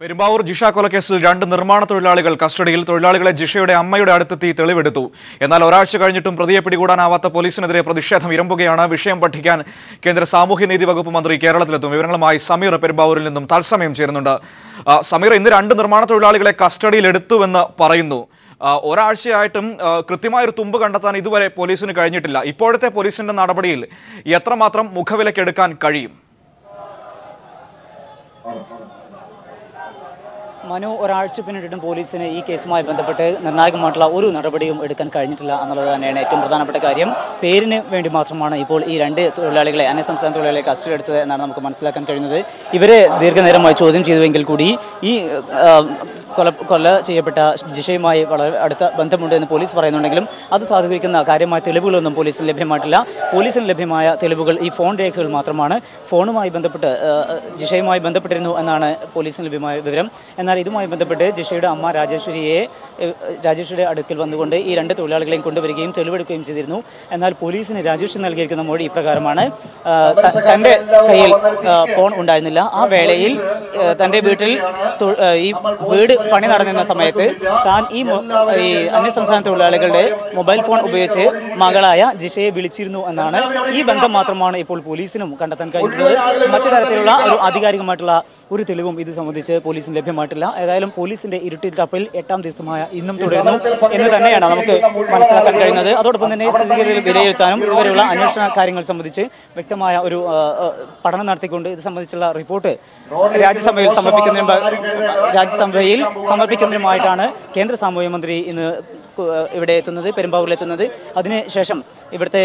പെരുമ്പാവൂർ ജിഷ കൊലക്കേസിൽ രണ്ട് നിർമ്മാണ തൊഴിലാളികൾ കസ്റ്റഡിയിൽ. തൊഴിലാളികളെ ജിഷയുടെ അമ്മയുടെ അടുത്തെത്തി തെളിവെടുത്തു. എന്നാൽ ഒരാഴ്ച കഴിഞ്ഞിട്ടും പ്രതിയെ പിടികൂടാനാവാത്ത പോലീസിനെതിരെ പ്രതിഷേധം ഇരമ്പുകയാണ്. വിഷയം പഠിക്കാൻ കേന്ദ്ര സാമൂഹ്യനീതി വകുപ്പ് മന്ത്രി കേരളത്തിലെത്തും. വിവരങ്ങളുമായി സമീർ പെരുമ്പാവൂരിൽ നിന്നും തത്സമയം ചേരുന്നുണ്ട്. സമീർ, ഇന്ന് രണ്ട് നിർമ്മാണ തൊഴിലാളികളെ കസ്റ്റഡിയിലെടുത്തുവെന്ന് പറയുന്നു. ഒരാഴ്ചയായിട്ടും കൃത്യമായൊരു തുമ്പ് കണ്ടെത്താൻ ഇതുവരെ പോലീസിന് കഴിഞ്ഞിട്ടില്ല. ഇപ്പോഴത്തെ പോലീസിന്റെ നടപടിയിൽ എത്രമാത്രം മുഖവിലക്കെടുക്കാൻ കഴിയും? മനു, ഒരാഴ്ച പിന്നിട്ടും പോലീസിന് ഈ കേസുമായി ബന്ധപ്പെട്ട് നിർണായകമായിട്ടുള്ള ഒരു നടപടിയും എടുക്കാൻ കഴിഞ്ഞിട്ടില്ല എന്നുള്ളത് തന്നെയാണ് ഏറ്റവും പ്രധാനപ്പെട്ട കാര്യം. പേരിന് വേണ്ടി മാത്രമാണ് ഇപ്പോൾ ഈ രണ്ട് തൊഴിലാളികളെ, അന്യസംസ്ഥാന തൊഴിലാളികളെ കസ്റ്റഡി എടുത്തത് എന്നാണ് നമുക്ക് മനസ്സിലാക്കാൻ കഴിയുന്നത്. ഇവരെ ദീർഘനേരമായി ചോദ്യം ചെയ്തുവെങ്കിൽ കൂടി ഈ കൊല ചെയ്യപ്പെട്ട ജിഷയുമായി വളരെ അടുത്ത ബന്ധമുണ്ട് എന്ന് പോലീസ് പറയുന്നുണ്ടെങ്കിലും അത് സാധൂകരിക്കുന്ന കാര്യമായ തെളിവുകളൊന്നും പോലീസിന് ലഭ്യമായിട്ടില്ല. പോലീസിന് ലഭ്യമായ തെളിവുകൾ ഈ ഫോൺ രേഖകൾ മാത്രമാണ്. ഫോണുമായി ബന്ധപ്പെട്ട് ജിഷയുമായി ബന്ധപ്പെട്ടിരുന്നു എന്നാണ് പോലീസിന് ലഭ്യമായ വിവരം. എന്നാൽ ഇതുമായി ബന്ധപ്പെട്ട് ജിഷയുടെ അമ്മ രാജേശ്വരിയുടെ അടുക്കൽ വന്നുകൊണ്ട് ഈ രണ്ട് തൊഴിലാളികളെയും കൊണ്ടുവരികയും തെളിവെടുക്കുകയും ചെയ്തിരുന്നു. എന്നാൽ പോലീസിന് രാജേഷ് നൽകിയിരിക്കുന്ന മൊഴി ഇപ്രകാരമാണ്: തൻ്റെ കയ്യിൽ ഫോൺ ഉണ്ടായിരുന്നില്ല. ആ വേളയിൽ തൻ്റെ വീട്ടിൽ ഈ വീട് പണി നടന്നിരുന്ന സമയത്ത് താൻ ഈ അന്യസംസ്ഥാന തൊഴിലാളികളുടെ മൊബൈൽ ഫോൺ ഉപയോഗിച്ച് മകളായ ജിഷയെ വിളിച്ചിരുന്നു എന്നാണ്. ഈ ബന്ധം മാത്രമാണ് ഇപ്പോൾ പോലീസിനും കണ്ടെത്താൻ കഴിഞ്ഞിട്ടുള്ളത്. മറ്റു തരത്തിലുള്ള ഒരു ആധികാരികമായിട്ടുള്ള ഒരു തെളിവും ഇത് സംബന്ധിച്ച് പോലീസിന് ലഭ്യമായിട്ടില്ല. ഏതായാലും പോലീസിന്റെ ഇരുട്ടിൽ തപ്പിൽ 8ാം ദിവസമായ ഇന്നും തുടരുന്നു എന്ന് തന്നെയാണ് നമുക്ക് മനസ്സിലാക്കാൻ കഴിയുന്നത്. അതോടൊപ്പം തന്നെ സ്ഥിതിഗതികൾ വിലയിരുത്താനും ഇതുവരെയുള്ള അന്വേഷണ കാര്യങ്ങൾ സംബന്ധിച്ച് വ്യക്തമായ ഒരു പഠനം നടത്തിക്കൊണ്ട് ഇത് സംബന്ധിച്ചുള്ള റിപ്പോർട്ട് രാജ്യസഭയിൽ സമർപ്പിക്കുന്നതിനുമായിട്ടാണ് കേന്ദ്ര സാമൂഹ്യ മന്ത്രി ഇന്ന് ഇവിടെ എത്തുന്നത്, പെരുമ്പാവൂരിലെത്തുന്നത്. അതിനുശേഷം ഇവിടുത്തെ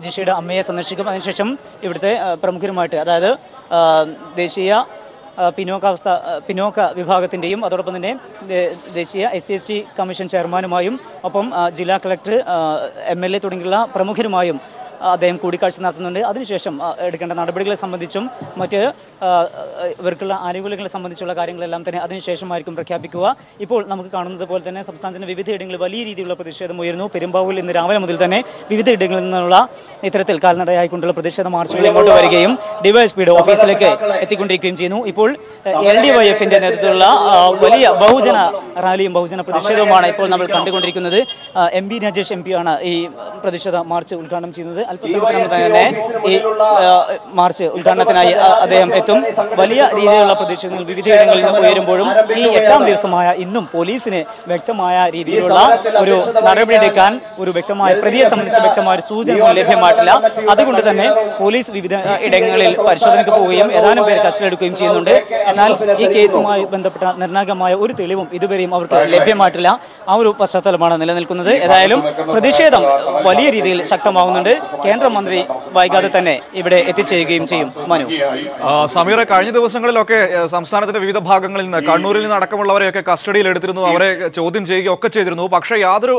ജിഷയുടെ അമ്മയെ സന്ദർശിക്കും. അതിനുശേഷം ഇവിടുത്തെ പ്രമുഖരുമായിട്ട്, അതായത് ദേശീയ പിന്നോക്ക വിഭാഗത്തിൻ്റെയും അതോടൊപ്പം തന്നെ ദേശീയ SC/ST കമ്മീഷൻ ചെയർമാനുമായും ഒപ്പം ജില്ലാ കളക്ടർ, MLA തുടങ്ങിയുള്ള പ്രമുഖരുമായും അദ്ദേഹം കൂടിക്കാഴ്ച നടത്തുന്നുണ്ട്. അതിനുശേഷം എടുക്കേണ്ട നടപടികളെ സംബന്ധിച്ചും മറ്റ് ഇവർക്കുള്ള ആനുകൂല്യങ്ങളെ സംബന്ധിച്ചുള്ള കാര്യങ്ങളെല്ലാം തന്നെ അതിനുശേഷമായിരിക്കും പ്രഖ്യാപിക്കുക. ഇപ്പോൾ നമുക്ക് കാണുന്നത് പോലെ തന്നെ സംസ്ഥാനത്തിൻ്റെ വിവിധയിടങ്ങളിൽ വലിയ രീതിയിലുള്ള പ്രതിഷേധം ഉയരുന്നു. പെരുമ്പാവൂരിൽ ഇന്ന് രാവിലെ മുതൽ തന്നെ വിവിധ ഇടങ്ങളിൽ നിന്നുള്ള ഇത്തരത്തിൽ കാൽനടയായിക്കൊണ്ടുള്ള പ്രതിഷേധ മാർച്ചുകൾ ഇങ്ങോട്ട് വരികയും DYSPയുടെ ഓഫീസിലേക്ക് എത്തിക്കൊണ്ടിരിക്കുകയും ചെയ്യുന്നു. ഇപ്പോൾ LDYFിൻ്റെ നേതൃത്വത്തിലുള്ള വലിയ ബഹുജന റാലിയും ബഹുജന പ്രതിഷേധവുമാണ് ഇപ്പോൾ നമ്മൾ കണ്ടുകൊണ്ടിരിക്കുന്നത്. MP രാജേഷ് MP ആണ് ഈ പ്രതിഷേധ മാർച്ച് ഉദ്ഘാടനം ചെയ്യുന്നത്. അല്പസമയത്തിനകം തന്നെ ഈ മാർച്ച് ഉദ്ഘാടനത്തിനായി അദ്ദേഹം എത്തും. വലിയ രീതിയിലുള്ള പ്രതിഷേധങ്ങൾ വിവിധയിടങ്ങളിൽ നിന്ന് ഉയരുമ്പോഴും ഈ 8ാം ദിവസമായ ഇന്നും പോലീസിന് വ്യക്തമായ രീതിയിലുള്ള ഒരു നടപടിയെടുക്കാൻ, ഒരു വ്യക്തമായ പ്രതിയെ സംബന്ധിച്ച് വ്യക്തമായ ഒരു സൂചന ലഭ്യമായിട്ടില്ല. അതുകൊണ്ട് തന്നെ പോലീസ് വിവിധ ഇടങ്ങളിൽ പരിശോധനയ്ക്ക് പോവുകയും ഏതാനും പേർ കസ്റ്റഡിയെടുക്കുകയും ചെയ്യുന്നുണ്ട്. എന്നാൽ ഈ കേസുമായി ബന്ധപ്പെട്ട നിർണായകമായ ഒരു തെളിവും ഇതുവരെയും അവർക്ക് ലഭ്യമായിട്ടില്ല. ആ ഒരു പശ്ചാത്തലമാണ് നിലനിൽക്കുന്നത്. ഏതായാലും പ്രതിഷേധം വലിയ രീതിയിൽ ശക്തമാവുന്നുണ്ട്. കേന്ദ്രമന്ത്രി വൈകാതെ തന്നെ ഇവിടെ എത്തിച്ചേരുകയും ചെയ്യും. മനു, സമീറ, കഴിഞ്ഞ ദിവസങ്ങളിലൊക്കെ സംസ്ഥാനത്തിന്റെ വിവിധ ഭാഗങ്ങളിൽ നിന്ന്, കണ്ണൂരിൽ നിന്ന് അടക്കമുള്ളവരെയൊക്കെ കസ്റ്റഡിയിൽ എടുത്തിരുന്നു, അവരെ ചോദ്യം ചെയ്യുകയൊക്കെ ചെയ്തിരുന്നു. പക്ഷേ യാതൊരു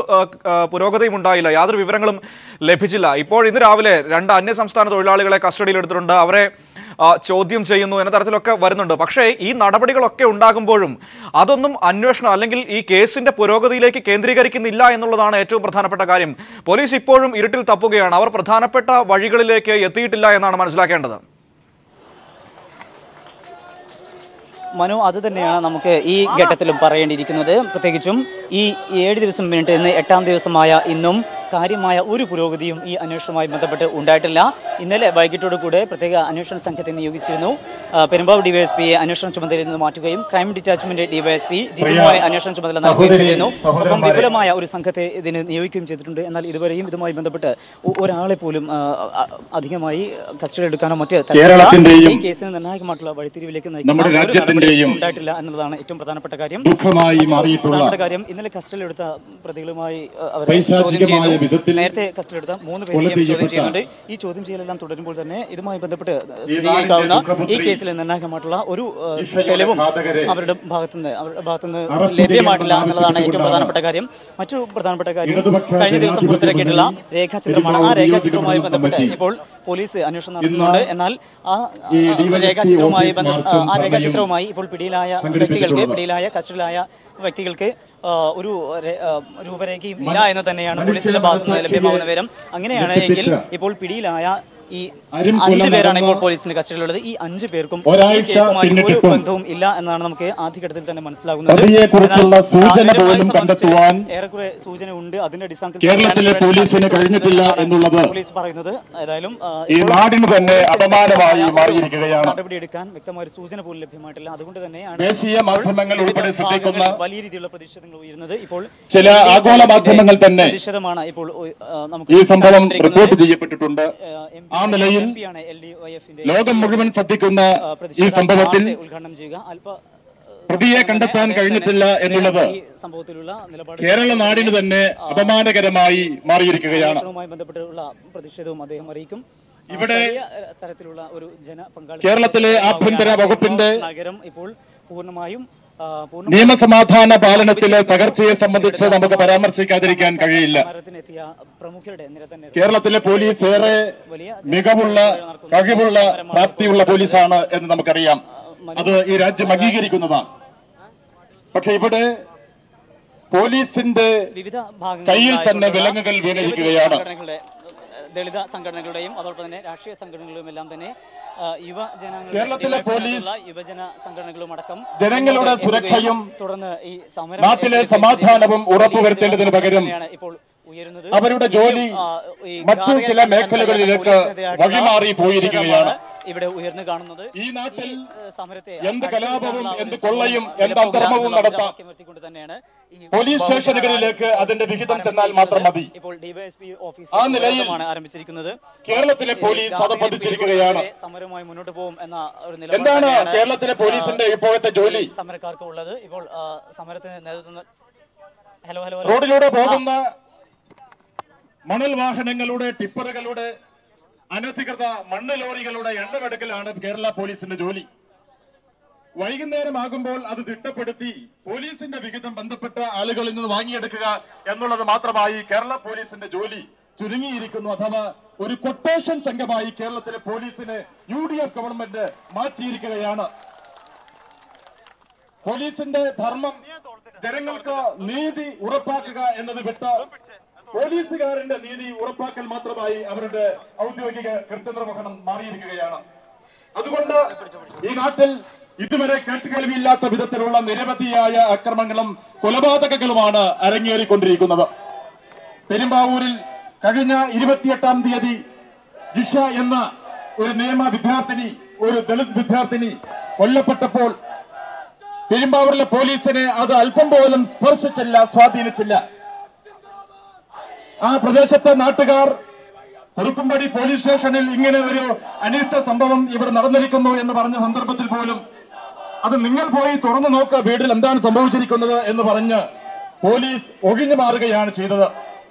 പുരോഗതിയും ഉണ്ടായില്ല, യാതൊരു വിവരങ്ങളും ലഭിച്ചില്ല. ഇപ്പോൾ ഇന്ന് രാവിലെ രണ്ട് അന്യസംസ്ഥാന തൊഴിലാളികളെ കസ്റ്റഡിയിൽ എടുത്തിട്ടുണ്ട്, അവരെ ചോദ്യം ചെയ്യുന്നു എന്ന തരത്തിലൊക്കെ വരുന്നുണ്ട്. പക്ഷേ ഈ നടപടികളൊക്കെ ഉണ്ടാകുമ്പോഴും അതൊന്നും അന്വേഷണം അല്ലെങ്കിൽ ഈ കേസിന്റെ പുരോഗതിയിലേക്ക് കേന്ദ്രീകരിക്കുന്നില്ല എന്നുള്ളതാണ് ഏറ്റവും പ്രധാനപ്പെട്ട കാര്യം. പോലീസ് ഇപ്പോഴും ഇരുട്ടിൽ തപ്പുകയാണ്, അവർ പ്രധാനപ്പെട്ട വഴികളിലേക്ക് എത്തിയിട്ടില്ല എന്നാണ് മനസ്സിലാക്കേണ്ടത്. മനു, അത് തന്നെയാണ് നമുക്ക് ഈ ഘട്ടത്തിലും പറയേണ്ടിയിരിക്കുന്നത്. പ്രത്യേകിച്ചും ഈ 7 ദിവസം പിന്നിട്ട് ഇന്ന് 8ാം ദിവസമായ ഇന്നും കാര്യമായ ഒരു പുരോഗതിയും ഈ അന്വേഷണവുമായി ബന്ധപ്പെട്ട് ഉണ്ടായിട്ടില്ല. ഇന്നലെ വൈകിട്ടോടുകൂടെ പ്രത്യേക അന്വേഷണ സംഘത്തെ നിയോഗിച്ചിരുന്നു. പെരുമ്പാവൂർ DYSPയെ അന്വേഷണ ചുമതലയിൽ നിന്ന് മാറ്റുകയും ക്രൈം ഡിറ്റാച്ച്മെന്റ് DYSP ജിജിമോനെ അന്വേഷണ ചുമതല നൽകുകയും ചെയ്തിരുന്നു. ഒപ്പം വിപുലമായ ഒരു സംഘത്തെ ഇതിന് നിയോഗിക്കുകയും ചെയ്തിട്ടുണ്ട്. എന്നാൽ ഇതുവരെയും ഇതുമായി ബന്ധപ്പെട്ട് ഒരാളെ പോലും അധികമായി കസ്റ്റഡി എടുക്കാനോ മറ്റ് ഈ കേസിന് നിർണായകമായിട്ടുള്ള വഴിത്തിരിവിലേക്ക് നയിക്കാൻ ഉണ്ടായിട്ടില്ല എന്നുള്ളതാണ് ഏറ്റവും പ്രധാനപ്പെട്ട കാര്യം. ഇന്നലെ കസ്റ്റഡിയിൽ എടുത്ത പ്രതികളുമായി അവരെ ചോദ്യം ചെയ്യുന്നു. നേരത്തെ കസ്റ്റഡി എടുത്ത 3 പേരെയും ചോദ്യം ചെയ്യുന്നുണ്ട്. ഈ ചോദ്യം ചെയ്യലെല്ലാം തുടരുമ്പോൾ തന്നെ ഇതുമായി ബന്ധപ്പെട്ട് സ്ഥിരീകരിക്കാവുന്ന ഈ കേസിൽ നിർണായകമായിട്ടുള്ള ഒരു തെളിവും അവരുടെ ഭാഗത്തുനിന്ന് ലഭ്യമായിട്ടില്ല എന്നുള്ളതാണ് ഏറ്റവും പ്രധാനപ്പെട്ട കാര്യം. മറ്റൊരു പ്രധാനപ്പെട്ട കാര്യം, കഴിഞ്ഞ ദിവസം പുറത്തിറക്കിയിട്ടുള്ള രേഖാചിത്രമാണ്. ആ രേഖാചിത്രവുമായി ബന്ധപ്പെട്ട് ഇപ്പോൾ പോലീസ് അന്വേഷണം നടത്തുന്നുണ്ട്. എന്നാൽ ആ രേഖാചിത്രവുമായി ഇപ്പോൾ പിടിയിലായ കസ്റ്റഡിയിലായ വ്യക്തികൾക്ക് ഒരു രൂപരേഖയും ഇല്ല എന്ന് തന്നെയാണ് പോലീസിന്റെ ഭാഗത്തുനിന്ന് ലഭ്യമാകുന്ന വിവരം. അങ്ങനെയാണ് എങ്കിൽ ഇപ്പോൾ പിടിയിലായ ഈ 5 പേരാണ് ഇപ്പോൾ പോലീസിന്റെ കസ്റ്റഡിയിലുള്ളത്. ഈ 5 പേർക്കും ഈ കേസുമായി ഒരു ബന്ധവും ഇല്ല എന്നാണ് നമുക്ക് ആദ്യഘട്ടത്തിൽ തന്നെ മനസ്സിലാകുന്നത്. ഏറെക്കുറെ സൂചന ഉണ്ട്. അതിന്റെ അടിസ്ഥാനത്തിൽ കേരളത്തിലെ പോലീസിന് കഴിഞ്ഞിട്ടില്ല എന്നുള്ളത് പോലീസ് പറയുന്നത്. ഏതായാലും ഈ നാടിന് തന്നെ അപമാനമായി മാറിയിരിക്കുകയാണ്. നടപടിയെടുക്കാൻ വ്യക്തമായ ഒരു സൂചന പോലും ലഭ്യമായിട്ടില്ല. അതുകൊണ്ട് തന്നെയാണ് ദേശീയ മാധ്യമങ്ങൾ ഉൾപ്പെടെ ശ്രദ്ധിക്കുന്ന വലിയ രീതിയിലുള്ള പ്രതിഷേധങ്ങൾ ഉയരുന്നത്. ഇപ്പോൾ ചില ആഗോള മാധ്യമങ്ങൾ തന്നെ പ്രതിഷേധമാണ് ഇപ്പോൾ ഈ സംഭവം റിപ്പോർട്ട് ചെയ്യപ്പെട്ടിട്ടുണ്ട്. ആ നിലയിൽ ലോകം മുഴുവൻ ശ്രദ്ധിക്കുന്ന ഈ സംഭവത്തിൽ ഉദ്ഘാടനം ചെയ്യുക പ്രതിയെ കണ്ടെത്താൻ കഴിഞ്ഞിട്ടില്ല എന്നുള്ളത് കേരള നാടിന് തന്നെ അപമാനകരമായി മാറിയിരിക്കുകയാണ്. ബന്ധപ്പെട്ടുള്ള പ്രതിഷേധവും അദ്ദേഹം അറിയിക്കും. ഇവിടെ തരത്തിലുള്ള ഒരു ജനപങ്കാളിത്തം കേരളത്തിലെ ആഭ്യന്തര വകുപ്പിന്റെ നഗരം ഇപ്പോൾ പൂർണ്ണമായും നിയമസമാധാന പാലനത്തിലെ തകർച്ചയെ സംബന്ധിച്ച് നമുക്ക് പരാമർശിക്കാതിരിക്കാൻ കഴിയില്ല. കേരളത്തിലെ പോലീസ് ഏറെ മികവുള്ള, കഴിവുള്ള, പ്രാപ്തിയുള്ള പോലീസാണ് എന്ന് നമുക്കറിയാം. അത് ഈ രാജ്യം അംഗീകരിക്കുന്നതാണ്. പക്ഷെ ഇവിടെ പോലീസിന്റെ കയ്യിൽ തന്നെ വിലങ്ങുകൾ വീണിരിക്കുകയാണ്. ദളിത സംഘടനകളുടെയും അതോടൊപ്പം തന്നെ രാഷ്ട്രീയ സംഘടനകളും എല്ലാം തന്നെ കേരളത്തിലെ പോലീസ് യുവജന സംഘടനകളും അടക്കം ജനങ്ങളുടെ സുരക്ഷയും തുടർന്ന് ഈ സമരം നാട്ടിലെ സമാധാനവും ഉറപ്പുവരുത്തേണ്ടതിന് പകരം ഇപ്പോൾ ഉയരുന്നത് അവരുടെ ജോലി മറ്റു ചില മേഖലകളിലേക്ക് വഴിമാറി പോയിരിക്കുകയാണ്. ഇവിടെ ഉയർന്നു കാണുന്നത് ഈ നാട്ടിൽ സമരത്തെ എന്ത് കലാപവും എന്ത് കൊള്ളയും എന്ത് അക്രമവും നടത്താം. പോലീസ് സ്റ്റേഷനുകളിലേക്ക് അതിന്റെ വിഹിതം ചെന്നാൽ മാത്രം മതി. ഇപ്പോൾ ഡിവൈഎസ്പി ഓഫീസ് ആ നിലയിൽ ആരംഭിച്ചിരിക്കുന്നത്. കേരളത്തിലെ പോലീസ് അതപ്പതിച്ചിരിക്കുകയാണ്. സമരവുമായി മുന്നോട്ട് പോകും എന്ന ഒരു എന്താണ് കേരളത്തിലെ പോലീസിന്റെ ഇപ്പോഴത്തെ ജോലി? സമരക്കാർക്ക് ഉള്ളത്. ഇപ്പോൾ സമരത്തിന് നേതൃത്വം റോഡിലൂടെ പോകുന്ന മണൽ വാഹനങ്ങളുടെ, ടിപ്പറുകളുടെ, അനധികൃത മണ്ണ് ലോറികളുടെ എണ്ണമെടുക്കലാണ് കേരള പോലീസിന്റെ ജോലി. വൈകുന്നേരമാകുമ്പോൾ അത് തിട്ടപ്പെടുത്തി പോലീസിന്റെ വിഹിതം ബന്ധപ്പെട്ട ആളുകളിൽ നിന്ന് വാങ്ങിയെടുക്കുക എന്നുള്ളത് മാത്രമായി കേരള പോലീസിന്റെ ജോലി ചുരുങ്ങിയിരിക്കുന്നു. അഥവാ ഒരു കൊട്ടേഷൻ സംഘമായി കേരളത്തിലെ പോലീസിനെ UDF ഗവൺമെന്റ് മാറ്റിയിരിക്കുകയാണ്. പോലീസിന്റെ ധർമ്മം ജനങ്ങൾക്ക് നീതി ഉറപ്പാക്കുക എന്നത് വിട്ട് പോലീസുകാരന്റെ നീതി ഉറപ്പാക്കൽ മാത്രമായി അവരുടെ ഔദ്യോഗിക കൃത്യനിർവഹണം മാറിയിരിക്കുകയാണ്. അതുകൊണ്ട് ഈ നാട്ടിൽ ഇതുവരെ കേട്ടുകേൾവിയില്ലാത്ത വിധത്തിലുള്ള നിരവധിയായ അക്രമങ്ങളും കൊലപാതകങ്ങളുമാണ് അരങ്ങേറിക്കൊണ്ടിരിക്കുന്നത്. പെരുമ്പാവൂരിൽ കഴിഞ്ഞ 28-ാം തീയതി ജിഷ എന്ന ഒരു നിയമ വിദ്യാർത്ഥിനി, ഒരു ദളിത് വിദ്യാർത്ഥിനി കൊല്ലപ്പെട്ടപ്പോൾ പെരുമ്പാവൂരിലെ പോലീസിനെ അത് അല്പം പോലും സ്പർശിച്ചില്ല, സ്വാധീനിച്ചില്ല. ആ പ്രദേശത്തെ നാട്ടുകാർ കുറുപ്പുംപടി പോലീസ് സ്റ്റേഷനിൽ ഇങ്ങനെ ഒരു അനിഷ്ട സംഭവം ഇവിടെ നടന്നിരിക്കുന്നു എന്ന് പറഞ്ഞ സന്ദർഭത്തിൽ പോലും അത് നിങ്ങൾ പോയി തുറന്നു നോക്കുക, വീട്ടിൽ എന്താണ് സംഭവിച്ചിരിക്കുന്നത് എന്ന് പറഞ്ഞ് പോലീസ് ഒഴിഞ്ഞു മാറുകയാണ് ചെയ്തത്.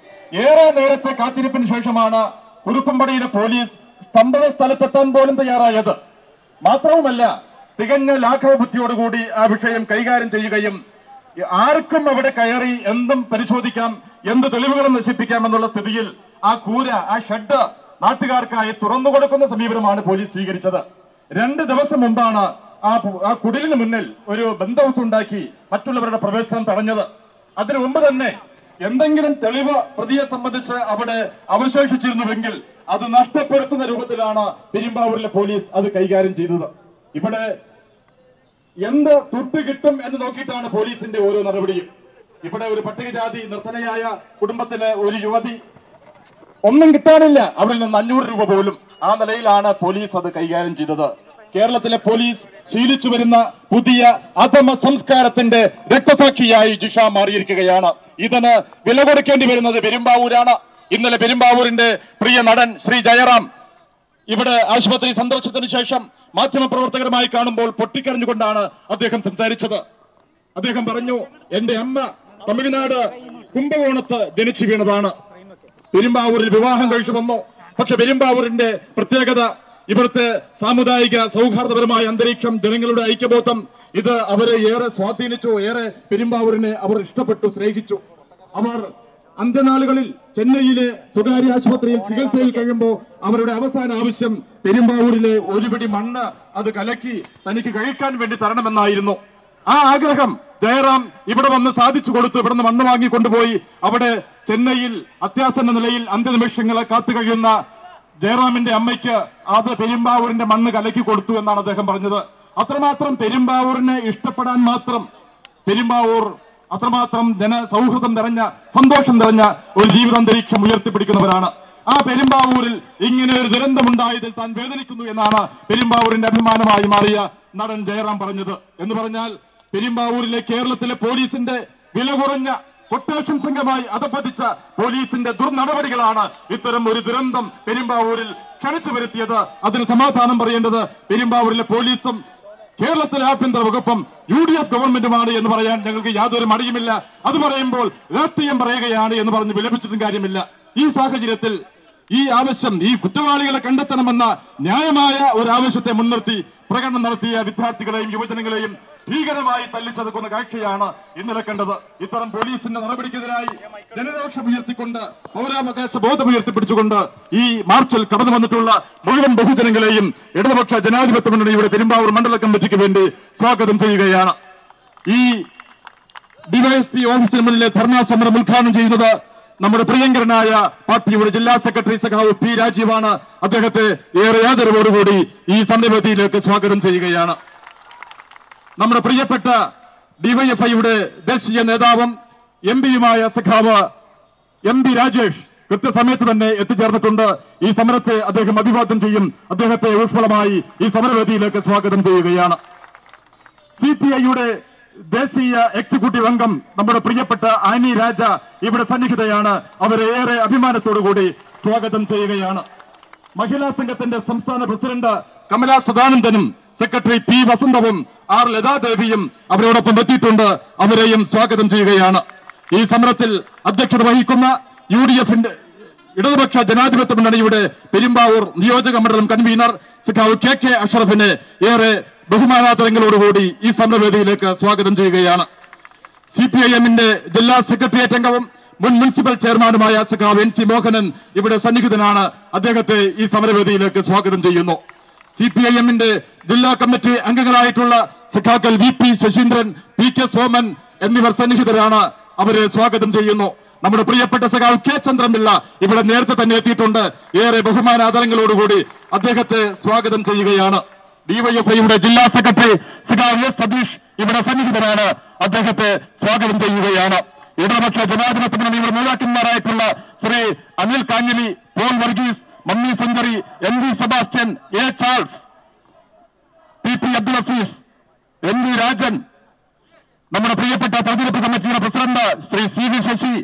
ഏറെ നേരത്തെ കാത്തിരിപ്പിന് ശേഷമാണ് കുറുപ്പുംപടിയിലെ പോലീസ് സംഭവ സ്ഥലത്തെത്താൻ പോലും തയ്യാറായത്. മാത്രവുമല്ല, തികഞ്ഞ ലാഘവ ബുദ്ധിയോടുകൂടി ആ വിഷയം കൈകാര്യം ചെയ്യുകയും ആർക്കും അവിടെ കയറി എന്തും പരിശോധിക്കാം, എന്ത് തെളിവുകളും നശിപ്പിക്കാം എന്നുള്ള സ്ഥിതിയിൽ ആ കൂര, ആ ഷെഡ് നാട്ടുകാർക്കായി തുറന്നു കൊടുക്കുന്ന സമീപനമാണ് പോലീസ് സ്വീകരിച്ചത്. 2 ദിവസം മുമ്പാണ് ആ കുടിലിന് മുന്നിൽ ഒരു ബന്ദ് ഹൗസ് ഉണ്ടാക്കി മറ്റുള്ളവരുടെ പ്രവേശനം തടഞ്ഞത്. അതിനു മുമ്പ് തന്നെ എന്തെങ്കിലും തെളിവ് പ്രതിയെ സംബന്ധിച്ച് അവിടെ അവശേഷിച്ചിരുന്നുവെങ്കിൽ അത് നഷ്ടപ്പെടുത്തുന്ന രൂപത്തിലാണ് പെരുമ്പാവൂരിലെ പോലീസ് അത് കൈകാര്യം ചെയ്തത്. ഇവിടെ എന്ത് തുട്ട് കിട്ടും എന്ന് നോക്കിയിട്ടാണ് പോലീസിന്റെ ഓരോ നടപടിയും. ഇവിടെ ഒരു പട്ടികജാതി നിർധനയായ കുടുംബത്തിലെ ഒരു യുവതി, ഒന്നും കിട്ടാനില്ല, അവരിൽ നിന്ന് 500 രൂപ പോലും. ആ നിലയിലാണ് പോലീസ് അത് കൈകാര്യം ചെയ്തത്. കേരളത്തിലെ പോലീസ് ശീലിച്ചു വരുന്ന പുതിയ അധമ സംസ്കാരത്തിന്റെ രക്തസാക്ഷിയായി ജിഷ മാറിയിരിക്കുകയാണ്. ഇതിന് വില കൊടുക്കേണ്ടി വരുന്നത് പെരുമ്പാവൂരാണ്. ഇന്നലെ പെരുമ്പാവൂരിന്റെ പ്രിയ നടൻ ശ്രീ ജയറാം ഇവിടെ ആശുപത്രി സന്ദർശനത്തിന് ശേഷം മാധ്യമപ്രവർത്തകരുമായി കാണുമ്പോൾ പൊട്ടിക്കരഞ്ഞുകൊണ്ടാണ് അദ്ദേഹം സംസാരിച്ചത്. അദ്ദേഹം പറഞ്ഞു, എന്റെ അമ്മ തമിഴ്നാട് കുംഭകോണത്ത് ജനിച്ചു വീണതാണ്, പെരുമ്പാവൂരിൽ വിവാഹം കഴിച്ചു വന്നു. പക്ഷെ പെരുമ്പാവൂരിന്റെ പ്രത്യേകത, ഇവിടുത്തെ സാമുദായിക സൗഹാർദ്ദപരമായ അന്തരീക്ഷം, ജനങ്ങളുടെ ഐക്യബോധം, ഇത് അവരെ ഏറെ സ്വാധീനിച്ചു. ഏറെ പെരുമ്പാവൂരിനെ അവർ ഇഷ്ടപ്പെട്ടു, സ്നേഹിച്ചു. അവർ അന്ത്യനാളുകളിൽ ചെന്നൈയിലെ സ്വകാര്യ ആശുപത്രിയിൽ ചികിത്സയിൽ കഴിയുമ്പോൾ അവരുടെ അവസാന ആവശ്യം പെരുമ്പാവൂരിലെ ഒരു പിടി മണ്ണ് അത് കലക്കി തനിക്ക് കഴിക്കാൻ വേണ്ടി തരണമെന്നായിരുന്നു. ആ ആഗ്രഹം ജയറാം ഇവിടെ വന്ന് സാധിച്ചു കൊടുത്തു. ഇവിടുന്ന് മണ്ണ് വാങ്ങി കൊണ്ടുപോയി അവിടെ ചെന്നൈയിൽ അത്യാസന്ന നിലയിൽ അന്ത്യനിമിഷങ്ങളെ കാത്തു കഴിയുന്ന ജയറാമിന്റെ അമ്മയ്ക്ക് അത് പെരുമ്പാവൂരിന്റെ മണ്ണ് കലക്കി കൊടുത്തു എന്നാണ് അദ്ദേഹം പറഞ്ഞത്. അത്രമാത്രം പെരുമ്പാവൂരിനെ ഇഷ്ടപ്പെടാൻ മാത്രം പെരുമ്പാവൂർ അത്രമാത്രം ജനസൗഹൃദം നിറഞ്ഞ സന്തോഷം നിറഞ്ഞ ഒരു ജീവിതാന്തരീക്ഷം ഉയർത്തിപ്പിടിക്കുന്നവരാണ്. ആ പെരുമ്പാവൂരിൽ ഇങ്ങനെ ഒരു ദുരന്തമുണ്ടായതിൽ താൻ വേദനിക്കുന്നു എന്നാണ് പെരുമ്പാവൂരിന്റെ അഭിമാനമായി മാറിയ നടൻ ജയറാം പറഞ്ഞത്. എന്ന് പറഞ്ഞാൽ പെരുമ്പാവൂരിലെ കേരളത്തിലെ പോലീസിന്റെ വില കുറഞ്ഞ കൊട്ടേഷൻ സംഘമായി അധപ്പതിച്ച പോലീസിന്റെ ദുർനടപടികളാണ് ഇത്തരം ഒരു ദുരന്തം പെരുമ്പാവൂരിൽ ക്ഷണിച്ചു വരുത്തിയത്. അതിന് സമാധാനം പറയേണ്ടത് പെരുമ്പാവൂരിലെ പോലീസും കേരളത്തിലെ ആഭ്യന്തര വകുപ്പും UDF ഗവൺമെന്റുമാണ് എന്ന് പറയാൻ ഞങ്ങൾക്ക് യാതൊരു മടിയുമില്ല. അത് പറയുമ്പോൾ രാഷ്ട്രീയം പറയുകയാണ് എന്ന് പറഞ്ഞ് വിലപിച്ചിട്ടും കാര്യമില്ല. ഈ സാഹചര്യത്തിൽ ഈ ആവശ്യം, ഈ കുറ്റവാളികളെ കണ്ടെത്തണമെന്ന ന്യായമായ ഒരു ആവശ്യത്തെ മുൻനിർത്തി പ്രകടനം നടത്തിയ വിദ്യാർത്ഥികളെയും യുവജനങ്ങളെയും ഭീകരമായി തല്ലിച്ചതുക്കുന്ന കാഴ്ചയാണ് ഇന്നലെ കണ്ടത്. ഇത്തരം പോലീസിന്റെ നടപടിക്കെതിരായി ജനരോഷം ഉയർത്തിക്കൊണ്ട് പൗരാവകാശ ബോധം ഉയർത്തിപ്പിടിച്ചുകൊണ്ട് ഈ മാർച്ചിൽ കടന്നു വന്നിട്ടുള്ള മുഴുവൻ ബഹുജനങ്ങളെയും ഇടതുപക്ഷ ജനാധിപത്യ മുന്നണിയുടെ പെരുമ്പാവൂർ മണ്ഡല കമ്മിറ്റിക്ക് വേണ്ടി സ്വാഗതം ചെയ്യുകയാണ്. ഈ ഡിവൈഎസ്പി ഓഫീസിന് മുന്നിലെ ധർണാ സമരം ഉദ്ഘാടനം ചെയ്യുന്നത് നമ്മുടെ പ്രിയങ്കരനായ പാർട്ടിയുടെ ജില്ലാ സെക്രട്ടറി സഖാവ് P. രാജീവാണ്. അദ്ദേഹത്തെ ഏറെ ആദരവോടുകൂടി ഈ സമരവേദിയിലേക്ക് സ്വാഗതം ചെയ്യുകയാണ്. നമ്മുടെ പ്രിയപ്പെട്ട ഡിവൈഎഫ്ഐയുടെ ദേശീയ നേതാവും MP-യുമായ സഖാവ് MP. രാജേഷ് കൃത്യസമയത്ത് തന്നെ എത്തിച്ചേർന്നിട്ടുണ്ട്. ഈ സമരത്തെ അദ്ദേഹം അഭിവാദ്യം ചെയ്യും. അദ്ദേഹത്തെ ഊഷ്മളമായി ഈ സമരവേദിയിലേക്ക് സ്വാഗതം ചെയ്യുകയാണ്. CPI-യുടെ ദേശീയ എക്സിക്യൂട്ടീവ് അംഗം നമ്മുടെ പ്രിയപ്പെട്ട ആനി രാജ ഇവിടെ സന്നിഹിതയാണ്. അവരെ ഏറെ അഭിമാനത്തോടുകൂടി സ്വാഗതം ചെയ്യുകയാണ്. മഹിളാ സംഘത്തിന്റെ സംസ്ഥാന പ്രസിഡന്റ് കമലാ സദാനന്ദനും സെക്രട്ടറി P. വസന്തവും R. ലതാദേവിയും അവരോടൊപ്പം എത്തിയിട്ടുണ്ട്. അവരെയും സ്വാഗതം ചെയ്യുകയാണ്. ഈ സമരത്തിൽ അധ്യക്ഷത വഹിക്കുന്ന UDF-ന്റെ ഇടതുപക്ഷ ജനാധിപത്യ മുന്നണിയുടെ പെരുമ്പാവൂർ നിയോജക മണ്ഡലം കൺവീനർ സഖാവ് KK അഷ്റഫിനെ ഏറെ ബഹുമാനാദരങ്ങളോടുകൂടി ഈ സമരവേദിയിലേക്ക് സ്വാഗതം ചെയ്യുകയാണ്. CPIM-ന്റെ ജില്ലാ സെക്രട്ടേറിയറ്റ് അംഗവും മുൻ മുനിസിപ്പൽ ചെയർമാനുമായ സഖാവ് NC മോഹനൻ ഇവിടെ സന്നിഹിതനാണ്. അദ്ദേഹത്തെ ഈ സമരവേദിയിലേക്ക് സ്വാഗതം ചെയ്യുന്നു. CPIM-ന്റെ ജില്ലാ കമ്മിറ്റി അംഗങ്ങളായിട്ടുള്ള സഖാക്കൾ VP ശശീന്ദ്രൻ, PK സോമൻ എന്നിവർ സന്നിഹിതരാണ്. അവരെ സ്വാഗതം ചെയ്യുന്നു. നമ്മുടെ പ്രിയപ്പെട്ട സഖാവ് K. ചന്ദ്രൻപിള്ള ഇവിടെ നേരത്തെ തന്നെ എത്തിയിട്ടുണ്ട്. ഏറെ ബഹുമാനാദരങ്ങളോടുകൂടി അദ്ദേഹത്തെ സ്വാഗതം ചെയ്യുകയാണ്. ഡിവൈഎഫ്ഐയുടെ ജില്ലാ സെക്രട്ടറി സഖാവ് S. സതീഷ് ഇവിടെ സന്നിഹിതരാണ്. അദ്ദേഹത്തെ സ്വാഗതം ചെയ്യുകയാണ്. ഇടതുപക്ഷ ജനാധിപത്യ മുന്നണിയുടെ നേതാക്കന്മാരായിട്ടുള്ള Shri Anil Kanjali, Paul Varghese, Mammi Century, MV Sebastian, A. Charles, PP Abdul Aziz, MV Rajan, നമ്മുടെ പ്രിയപ്പെട്ട തെരഞ്ഞെടുപ്പ് കമ്മിറ്റിയുടെ president Shri CV Sasi,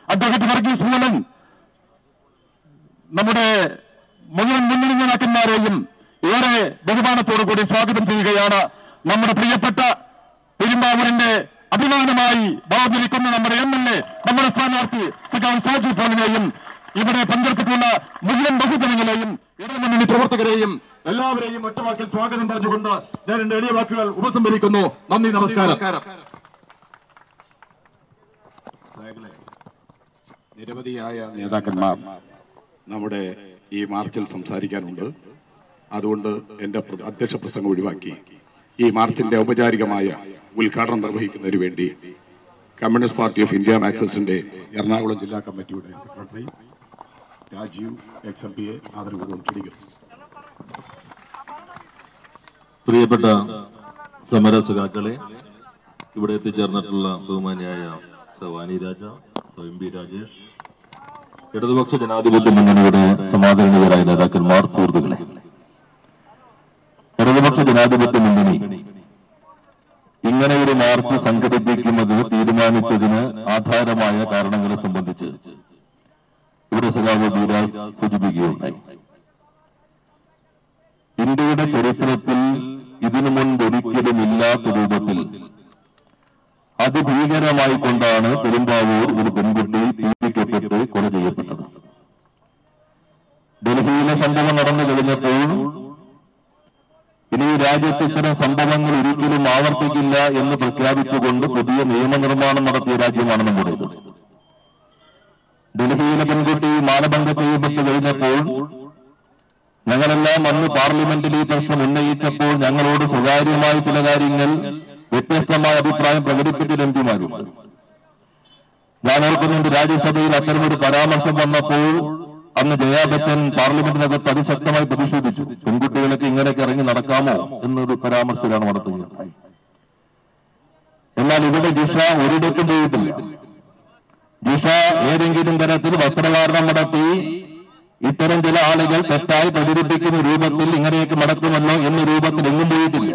advocate Varghese Moolan, നമ്മുടെ മുഴുവൻ മുന്നണി നേതാക്കന്മാരെയും ഏറെ ബഹുമാനത്തോടുകൂടി സ്വാഗതം ചെയ്യുകയാണ്. നമ്മുടെ പ്രിയപ്പെട്ട പെരുമ്പാവൂരിന്റെ അഭിമാനമായി വളർന്നിരിക്കുന്ന നമ്മുടെ MLA, നമ്മുടെ സ്ഥാനാർത്ഥി സഖാവ് ഷാജി പോളിനെയും ഇവിടെ പങ്കെടുത്തിട്ടുള്ള മുഴുവൻ ബഹുജനങ്ങളെയും ഇടതുമുന്നണി പ്രവർത്തകരെയും എല്ലാവരെയും ഒറ്റവാക്കിൽ സ്വാഗതം പറഞ്ഞുകൊണ്ട് ഞാൻ എന്റെ എളിയ വാക്കുകൾ ഉപസംഹരിക്കുന്നു. നന്ദി, നമസ്കാരം. നിരവധിയായ നേതാക്കന്മാർ നമ്മുടെ ഈ മാർച്ചിൽ സംസാരിക്കാനുണ്ട്. അതുകൊണ്ട് എന്റെ അധ്യക്ഷ പ്രസംഗം ഒഴിവാക്കി ഈ മാർച്ചിന്റെ ഔപചാരികമായ ഉദ്ഘാടനം നിർവഹിക്കുന്നതിന് വേണ്ടി കമ്മ്യൂണിസ്റ്റ് പാർട്ടി ഓഫ് ഇന്ത്യ മാർക്സിസ്റ്റിന്റെ എറണാകുളം ജില്ലാ കമ്മിറ്റിയുടെ സെക്രട്ടറി രാജീവ് XMP-യെ ആദരപൂർവ്വം ക്ഷണിക്കുന്നു. പ്രിയപ്പെട്ട സമരസഖാക്കളെ, ഇവിടെ എത്തിച്ചേർന്നിട്ടുള്ള ബഹുമാനിയായ സവാനി രാജ, MP രാജേഷ്, ഇടതുപക്ഷ ജനാധിപത്യ മുന്നണിയുടെ സമാദരണീയരായ നേതാക്കന്മാർ, സുഹൃത്തുക്കളെ, ഇടതുപക്ഷ ജനാധിപത്യ മുന്നണി ഇങ്ങനെ ഒരു മാർച്ച് സംഘടിപ്പിക്കുന്നതിന് തീരുമാനിച്ചതിന് ആധാരമായ കാരണങ്ങളെ സംബന്ധിച്ച് ഇവിടെ സഖാവ് ബീരാസ് സൂചിപ്പിക്കുകയുണ്ടായി. ഇന്ത്യയുടെ ചരിത്രത്തിൽ ഇതിനു മുൻപ് ഒരിക്കലും ഇല്ലാത്ത രൂപത്തിൽ അതിഭീകരമായി കൊണ്ടാണ് പെരുമ്പാവൂർ ഒരു പെൺകുട്ടി പീഡിപ്പിക്കപ്പെട്ട് കൊല ചെയ്യപ്പെട്ടത്. ഡൽഹിയിലെ സംഭവം നടന്നു കഴിഞ്ഞപ്പോൾ ഇനി രാജ്യത്ത് ഇത്തരം സംഭവങ്ങൾ ഒരിക്കലും ആവർത്തിക്കില്ല എന്ന് പ്രഖ്യാപിച്ചുകൊണ്ട് പുതിയ നിയമനിർമ്മാണം നടത്തിയ രാജ്യമാണ് നമ്മുടേത്. ഡൽഹിയിലെ പെൺകുട്ടി മാനഭംഗം ചെയ്യപ്പെട്ട് കഴിഞ്ഞപ്പോൾ ഞങ്ങളെല്ലാം അന്ന് പാർലമെന്റിൽ ഈ പ്രശ്നം ഉന്നയിച്ചപ്പോൾ ഞങ്ങളോട് സ്വകാര്യമായ ചില കാര്യങ്ങൾ വ്യത്യസ്തമായ അഭിപ്രായം പ്രകടിപ്പിച്ച MPമാരുണ്ട്. ഞാൻ ഓർക്കുന്നുണ്ട്, രാജ്യസഭയിൽ അത്തരമൊരു പരാമർശം വന്നപ്പോൾ അന്ന് ജയാ ബച്ചൻ പാർലമെന്റിനകത്ത് അതിശക്തമായി പ്രതിഷേധിച്ചു. പെൺകുട്ടികളൊക്കെ ഇങ്ങനെയൊക്കെ ഇറങ്ങി നടക്കാമോ എന്നൊരു പരാമർശമാണ് നടത്തുകയുണ്ടായി. എന്നാൽ ഇവിടെ ജിഷ ഒരിടത്തും പോയിട്ടില്ല. ജിഷ ഏതെങ്കിലും തരത്തിൽ വസ്ത്രധാരണം നടത്തി ഇത്തരം ചില ആളുകൾ തെറ്റായി പ്രചരിപ്പിക്കുന്ന രൂപത്തിൽ ഇങ്ങനെയൊക്കെ നടക്കുമല്ലോ എന്ന രൂപത്തിൽ എങ്ങും പോയിട്ടില്ല.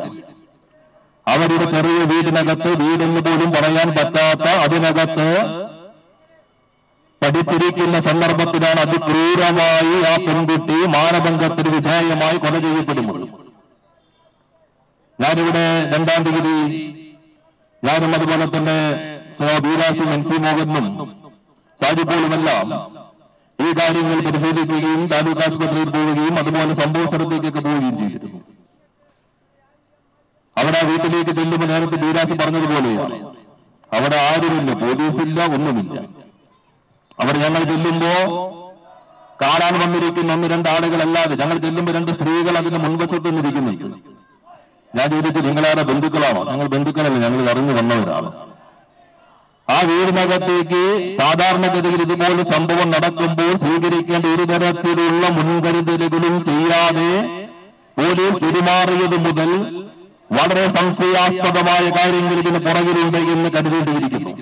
അവരുടെ ചെറിയ വീടിനകത്ത്, വീടെന്ന് പോലും പറയാൻ പറ്റാത്ത അതിനകത്ത് പഠിച്ചിരിക്കുന്ന സന്ദർഭത്തിലാണ് അതിക്രൂരമായി ആ പെൺകുട്ടി മാനഭംഗത്തിന് വിധേയമായി കൊല ചെയ്യപ്പെടുന്നത്. ഞാനിവിടെ 2-ാം തീയതി ഞാനും അതുപോലെ തന്നെ വീരാസും NC മോഹനും സാജിപ്പോളുമെല്ലാം ഈ കാര്യങ്ങൾ പരിശോധിക്കുകയും താലൂക്ക് ആശുപത്രിയിൽ പോവുകയും അതുപോലെ സംഭവ സ്ഥലത്തേക്കൊക്കെ പോവുകയും ചെയ്തിരുന്നു. അവിടെ ആ വീട്ടിലേക്ക് ചെല്ലുമ്പോൾ നേരത്തെ വീരാസ് പറഞ്ഞതുപോലെയാണ്, അവിടെ ആരുമില്ല, പോലീസില്ല, ഒന്നുമില്ല. അവിടെ ഞങ്ങൾ ചെല്ലുമ്പോ കാണാൻ വന്നിരിക്കുന്ന 1-2 ആളുകളല്ലാതെ ഞങ്ങൾ ചെല്ലുമ്പോൾ 2 സ്ത്രീകൾ അതിന് മുൻവശത്ത് നിന്നിരിക്കുന്നുണ്ട്. ഞാൻ ചോദിച്ചു, നിങ്ങളാരെ ബന്ധുക്കളാണോ? ഞങ്ങൾ ബന്ധുക്കളല്ല, ഞങ്ങൾ അറിഞ്ഞു വന്നവരാണ്. ആ വീടിനകത്തേക്ക് സാധാരണഗതിയിൽ ഇതുപോലെ സംഭവം നടക്കുമ്പോൾ സ്വീകരിക്കേണ്ട ഒരു തരത്തിലുള്ള മുൻകരുതലുകളും ചെയ്യാതെ പോലീസ് പെരുമാറിയത് മുതൽ വളരെ സംശയാസ്പദമായ കാര്യങ്ങൾ ഇതിന് പുറകിലുണ്ട് എന്ന് കരുതേണ്ടിയിരിക്കുന്നു.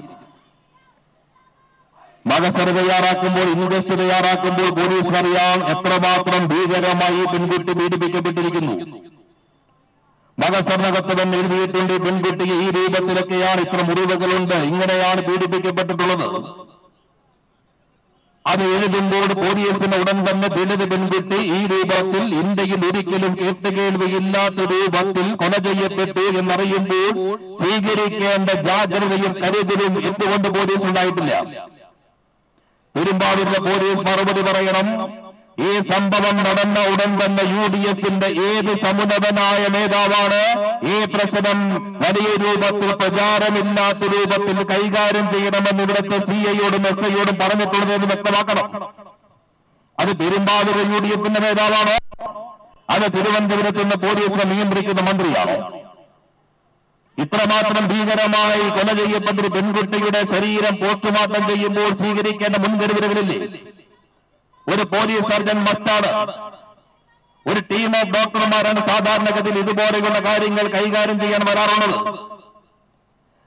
മകസർ തയ്യാറാക്കുമ്പോൾ, ഇൻവെസ്റ്റ് തയ്യാറാക്കുമ്പോൾ പോലീസ് അറിയാം എത്രമാത്രം ഭീകരമായി പെൺകുട്ടി പീഡിപ്പിക്കപ്പെട്ടിരിക്കുന്നു. മകസറിനകത്ത് തന്നെ എഴുതിയിട്ടുണ്ട്, പെൺകുട്ടി ഈ രൂപത്തിലൊക്കെയാണ്, ഇത്ര മുറിവുകളുണ്ട്, ഇങ്ങനെയാണ് പീഡിപ്പിക്കപ്പെട്ടിട്ടുള്ളത്. അത് എഴുതുമ്പോൾ പോലീസിന് ഉടൻ തന്നെ ദളിത് പെൺകുട്ടി ഈ രൂപത്തിൽ ഇന്ത്യയിൽ ഒരിക്കലും കേട്ടുകേൾവിയില്ലാത്ത രൂപത്തിൽ കൊല ചെയ്യപ്പെട്ടു എന്നറിയുമ്പോൾ സ്വീകരിക്കേണ്ട ജാഗ്രതയും കരുതലും എന്തുകൊണ്ട് പോലീസ് ഉണ്ടായിട്ടില്ല? പെരുമ്പാവൂരിലെ പോലീസ് മറുപടി പറയണം. ഈ സംഭവം നടന്ന ഉടൻ തന്നെ UDF-ന്റെ ഏത് സമുന്നതനായ നേതാവാണ് ഈ പ്രശ്നം വലിയ രൂപത്തിൽ പ്രചാരമില്ലാത്ത രൂപത്തിൽ കൈകാര്യം ചെയ്യണമെന്ന് ഇവിടുത്തെ CI-യോടും SI-യോടും പറഞ്ഞിട്ടുള്ളതെന്ന് വ്യക്തമാക്കണം. അത് പെരുമ്പാവൂരിലെ UDF-ന്റെ നേതാവാണോ? അത് തിരുവനന്തപുരത്ത് നിന്ന് പോലീസിനെ നിയന്ത്രിക്കുന്ന മന്ത്രിയാണോ? ഇത്രമാത്രം ഭീകരമായി കൊല ചെയ്യപ്പെട്ടൊരു പെൺകുട്ടിയുടെ ശരീരം പോസ്റ്റ്മോർട്ടം ചെയ്യുമ്പോൾ സ്വീകരിക്കേണ്ട മുൻകരുതലുകളില്ലേ? ഒരു പോലീസ് സർജൻ മസ്റ്റാണ്. ഒരു ടീം ഓഫ് ഡോക്ടർമാരാണ് സാധാരണഗതിയിൽ ഇതുപോലെയുള്ള കാര്യങ്ങൾ കൈകാര്യം ചെയ്യാൻ വരാറുള്ളത്.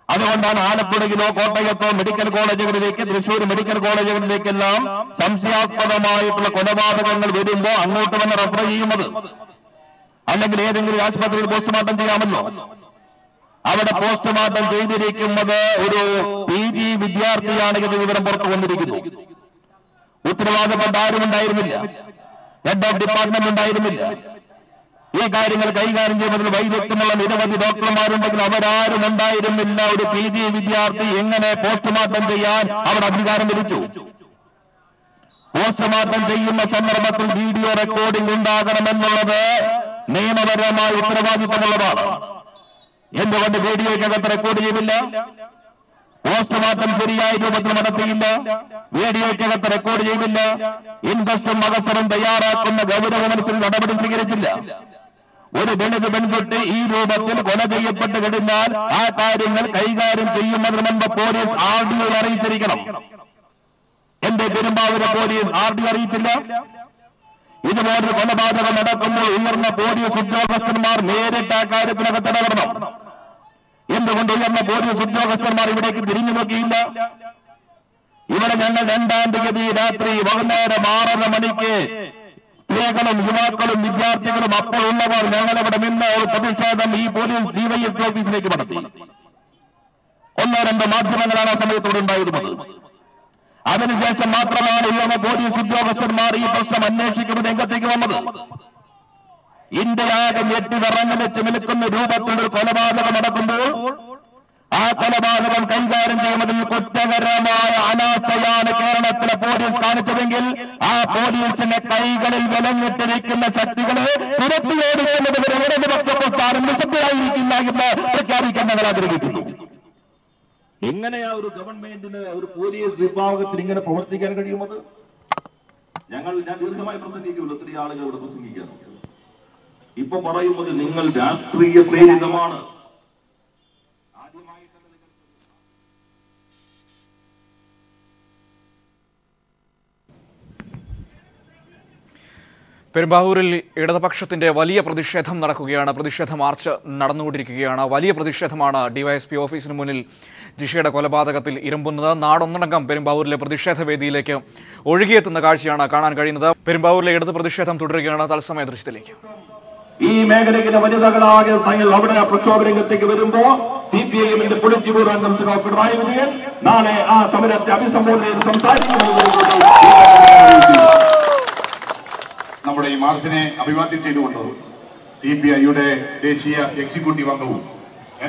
അതുകൊണ്ടാണ് ആലപ്പുഴയിലോ കോട്ടയത്തോ മെഡിക്കൽ കോളേജുകളിലേക്ക്, തൃശ്ശൂർ മെഡിക്കൽ കോളേജുകളിലേക്കെല്ലാം സംശയാസ്പദമായിട്ടുള്ള കൊലപാതകങ്ങൾ വരുമ്പോൾ അങ്ങോട്ട് തന്നെ റഫർ ചെയ്യുന്നത്. അല്ലെങ്കിൽ ഏതെങ്കിലും ആശുപത്രിയിൽ പോസ്റ്റ്മോർട്ടം ചെയ്യാമല്ലോ. അവിടെ പോസ്റ്റ്മോർട്ടം ചെയ്തിരിക്കുന്നത് ഒരു PG വിദ്യാർത്ഥിയാണ് എന്ന വിവരം പുറത്തു വന്നിരിക്കുന്നു. ഉത്തരവാദപ്പെട്ട ആരും ഉണ്ടായിരുന്നില്ല, ഹെഡ് ഓഫ് ഡിപ്പാർട്ട്മെന്റ് ഉണ്ടായിരുന്നില്ല. ഈ കാര്യങ്ങൾ കൈകാര്യം ചെയ്യുന്നതിൽ വൈദഗ്ധ്യമുള്ള നിരവധി ഡോക്ടർമാരുണ്ടെങ്കിൽ അവരാരും ഉണ്ടായിരുന്നില്ല. ഒരു PG വിദ്യാർത്ഥി എങ്ങനെ പോസ്റ്റ്മോർട്ടം ചെയ്യാൻ അവിടെ അധികാരം ലഭിച്ചു? പോസ്റ്റ്മോർട്ടം ചെയ്യുന്ന സന്ദർഭത്തിൽ വീഡിയോ റെക്കോർഡിംഗ് ഉണ്ടാകണമെന്നുള്ളത് നിയമപരമായ ഉത്തരവാദിത്തമുള്ളതാണ്. എന്തുകൊണ്ട് വീഡിയോയ്ക്കകത്ത് റെക്കോർഡ് ചെയ്തില്ല? പോസ്റ്റ്മോർട്ടം ശരിയായ രൂപത്തിൽ നടത്തിയില്ല, വീഡിയോയ്ക്കകത്ത് റെക്കോർഡ് ചെയ്തില്ല, ഇൻവെസ്റ്റും മകസറും തയ്യാറാക്കുന്ന ഗൗരവമനുസരിച്ച് നടപടി സ്വീകരിച്ചില്ല. ഒരു ദളിത് പെൺകുട്ടി ഈ രൂപത്തിൽ കൊല ചെയ്യപ്പെട്ട് കഴിഞ്ഞാൽ ആ കാര്യങ്ങൾ കൈകാര്യം ചെയ്യുന്നതിന് മുമ്പ് പോലീസ് RDO അറിയിച്ചിരിക്കണം. എന്റെ പെരുമ്പാവൂര് പോലീസ് RDO അറിയിച്ചില്ല. ഇതുപോലൊരു കൊലപാതകം നടക്കുമ്പോൾ ഉയർന്ന പോലീസ് ഉദ്യോഗസ്ഥന്മാർ നേരിട്ട് ആ കാര്യത്തിനകത്ത് ഇടപെടണം. എന്തുകൊണ്ട് ഉയർന്ന പോലീസ് ഉദ്യോഗസ്ഥന്മാർ ഇവിടേക്ക് തിരിഞ്ഞു നോക്കിയില്ല? ഇവിടെ ഞങ്ങൾ 2-ാം തീയതി രാത്രി വൈകുന്നേരം 6:30 മണിക്ക് സ്ത്രീകളും യുവാക്കളും വിദ്യാർത്ഥികളും അപ്പോൾ ഉള്ളവർ ഞങ്ങളിവിടെ നിന്ന് ഒരു പ്രതിഷേധം ഈ പോലീസ് DYSP ഓഫീസിലേക്ക് നടത്തി. 1-2 മാധ്യമങ്ങളാണ് ആ സമയത്തോടെ ഉണ്ടായിരുന്നത്. അതിനുശേഷം മാത്രമാണ് ഉയർന്ന പോലീസ് ഉദ്യോഗസ്ഥന്മാർ ഈ പ്രശ്നം അന്വേഷിക്കുന്നത് രംഗത്തേക്ക് വന്നത്. ഇന്ത്യയാകെ ഞെട്ടി വിറങ്ങലിച്ച് നിൽക്കുന്ന രൂപത്തിലൊരു കൊലപാതകം നടക്കുമ്പോൾ ആ കൊലപാതകം കൈകാര്യം ചെയ്യുന്നതിൽ കുറ്റകരമായ അനാസ്ഥയാണ് കേരളത്തിലെ പോലീസ് കാണിച്ചതെങ്കിൽ ആ പോലീസിന്റെ കൈകളിൽ വിലങ്ങിട്ടിരിക്കുന്ന ശക്തികളെ പുറത്തുകൊടുക്കുന്നതിന് ഇടതുപക്ഷ പ്രസ്ഥാനം നിശബ്ദരായിരിക്കില്ല എന്ന് പ്രഖ്യാപിക്കാൻ ഞങ്ങൾ ആഗ്രഹിക്കുന്നു. എങ്ങനെയാ ഒരു ഗവൺമെന്റിന്, ഒരു പോലീസ് വിഭാഗത്തിന് ഇങ്ങനെ പ്രവർത്തിക്കാൻ കഴിയുന്നത്? ഞാൻ ദീർഘമായി പ്രസംഗിക്കുമല്ലോ, ഒത്തിരി ആളുകൾ ഇവിടെ പ്രസംഗിക്കാൻ. ഇപ്പൊ പറയുന്നത് നിങ്ങൾ രാഷ്ട്രീയ പ്രേരിതമാണ്. പെരുമ്പാവൂരിൽ ഇടതുപക്ഷത്തിന്റെ വലിയ പ്രതിഷേധം നടക്കുകയാണ്. പ്രതിഷേധ മാർച്ച് നടന്നുകൊണ്ടിരിക്കുകയാണ്. വലിയ പ്രതിഷേധമാണ് ഡിവൈഎസ്പി ഓഫീസിന് മുന്നിൽ ജിഷയുടെ കൊലപാതകത്തിൽ ഇരമ്പുന്നത്. നാടൊന്നടങ്കം പെരുമ്പാവൂരിലെ പ്രതിഷേധ വേദിയിലേക്ക് ഒഴുകിയെത്തുന്ന കാഴ്ചയാണ് കാണാൻ കഴിയുന്നത്. പെരുമ്പാവൂരിലെ ഇടത് പ്രതിഷേധം തുടരുകയാണ്. തത്സമയ ദൃശ്യത്തിലേക്ക്. ഈ മേഖലയിലെ വനിതകളാകെ തങ്ങൾ അവിടെ പ്രക്ഷോഭ രംഗത്തേക്ക് വരുമ്പോ സിപിഐഎമ്മിന്റെ പൊളിറ്റ് ബ്യൂറോ അംഗം പിണറായി വിജയൻ നാളെ ആ സമരത്തെ അഭിസംബോധന ചെയ്ത് സംസാരിക്കുന്നത്. നമ്മുടെ ഈ മാർച്ചിനെ അഭിവാദ്യം ചെയ്തുകൊണ്ട് CPIയുടെ ദേശീയ എക്സിക്യൂട്ടീവ് അംഗവും